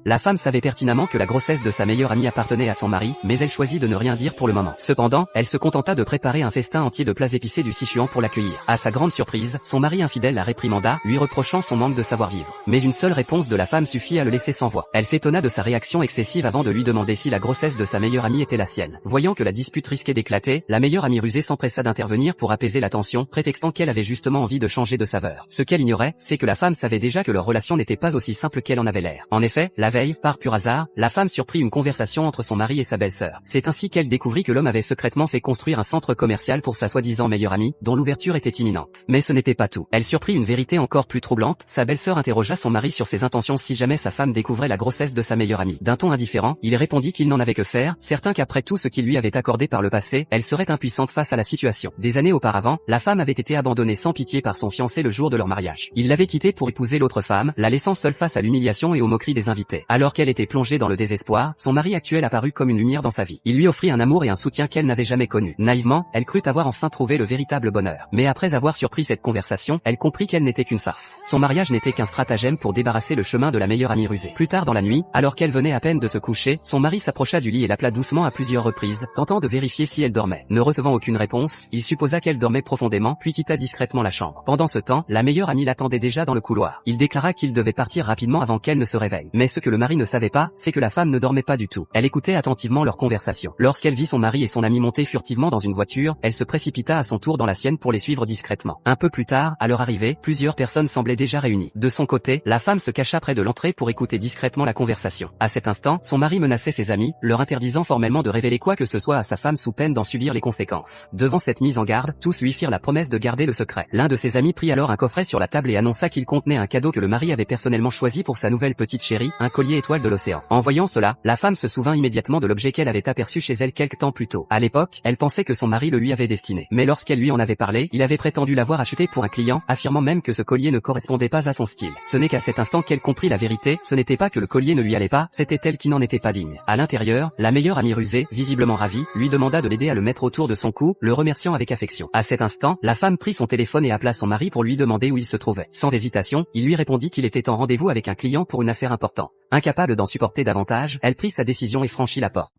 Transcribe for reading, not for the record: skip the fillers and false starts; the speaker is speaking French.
La femme savait pertinemment que la grossesse de sa meilleure amie appartenait à son mari, mais elle choisit de ne rien dire pour le moment. Cependant, elle se contenta de préparer un festin entier de plats épicés du Sichuan pour l'accueillir. À sa grande surprise, son mari infidèle la réprimanda, lui reprochant son manque de savoir-vivre. Mais une seule réponse de la femme suffit à le laisser sans voix. Elle s'étonna de sa réaction excessive avant de lui demander si la grossesse de sa meilleure amie était la sienne. Voyant que la dispute risquait d'éclater, la meilleure amie rusée s'empressa d'intervenir pour apaiser la tension, prétextant qu'elle avait justement envie de changer de saveur. Ce qu'elle ignorait, c'est que la femme savait déjà que leur relation n'était pas aussi simple qu'elle en avait l'air. En effet, la veille, par pur hasard, la femme surprit une conversation entre son mari et sa belle-sœur. C'est ainsi qu'elle découvrit que l'homme avait secrètement fait construire un centre commercial pour sa soi-disant meilleure amie, dont l'ouverture était imminente. Mais ce n'était pas tout. Elle surprit une vérité encore plus troublante. Sa belle-sœur interrogea son mari sur ses intentions si jamais sa femme découvrait la grossesse de sa meilleure amie. D'un ton indifférent, il répondit qu'il n'en avait que faire, certain qu'après tout ce qu'il lui avait accordé par le passé, elle serait impuissante face à la situation. Des années auparavant, la femme avait été abandonnée sans pitié par son fiancé le jour de leur mariage. Il l'avait quittée pour épouser l'autre femme, la laissant seule face à l'humiliation et aux moqueries des invités. Alors qu'elle était plongée dans le désespoir, son mari actuel apparut comme une lumière dans sa vie. Il lui offrit un amour et un soutien qu'elle n'avait jamais connu. Naïvement, elle crut avoir enfin trouvé le véritable bonheur. Mais après avoir surpris cette conversation, elle comprit qu'elle n'était qu'une farce. Son mariage n'était qu'un stratagème pour débarrasser le chemin de la meilleure amie rusée. Plus tard dans la nuit, alors qu'elle venait à peine de se coucher, son mari s'approcha du lit et l'appela doucement à plusieurs reprises, tentant de vérifier si elle dormait. Ne recevant aucune réponse, il supposa qu'elle dormait profondément, puis quitta discrètement la chambre. Pendant ce temps, la meilleure amie l'attendait déjà dans le couloir. Il déclara qu'il devait partir rapidement avant qu'elle ne se réveille. Mais ce que le mari ne savait pas, c'est que la femme ne dormait pas du tout. Elle écoutait attentivement leur conversation. Lorsqu'elle vit son mari et son ami monter furtivement dans une voiture, elle se précipita à son tour dans la sienne pour les suivre discrètement. Un peu plus tard, à leur arrivée, plusieurs personnes semblaient déjà réunies. De son côté, la femme se cacha près de l'entrée pour écouter discrètement la conversation. À cet instant, son mari menaçait ses amis, leur interdisant formellement de révéler quoi que ce soit à sa femme sous peine d'en subir les conséquences. Devant cette mise en garde, tous lui firent la promesse de garder le secret. L'un de ses amis prit alors un coffret sur la table et annonça qu'il contenait un cadeau que le mari avait personnellement choisi pour sa nouvelle petite chérie, un collier étoile de l'océan. En voyant cela, la femme se souvint immédiatement de l'objet qu'elle avait aperçu chez elle quelque temps plus tôt. À l'époque, elle pensait que son mari le lui avait destiné. Mais lorsqu'elle lui en avait parlé, il avait prétendu l'avoir acheté pour un client, affirmant même que ce collier ne correspondait pas à son style. Ce n'est qu'à cet instant qu'elle comprit la vérité, ce n'était pas que le collier ne lui allait pas, c'était elle qui n'en était pas digne. À l'intérieur, la meilleure amie rusée, visiblement ravie, lui demanda de l'aider à le mettre autour de son cou, le remerciant avec affection. À cet instant, la femme prit son téléphone et appela son mari pour lui demander où il se trouvait. Sans hésitation, il lui répondit qu'il était en rendez-vous avec un client pour une affaire importante. Incapable d'en supporter davantage, elle prit sa décision et franchit la porte.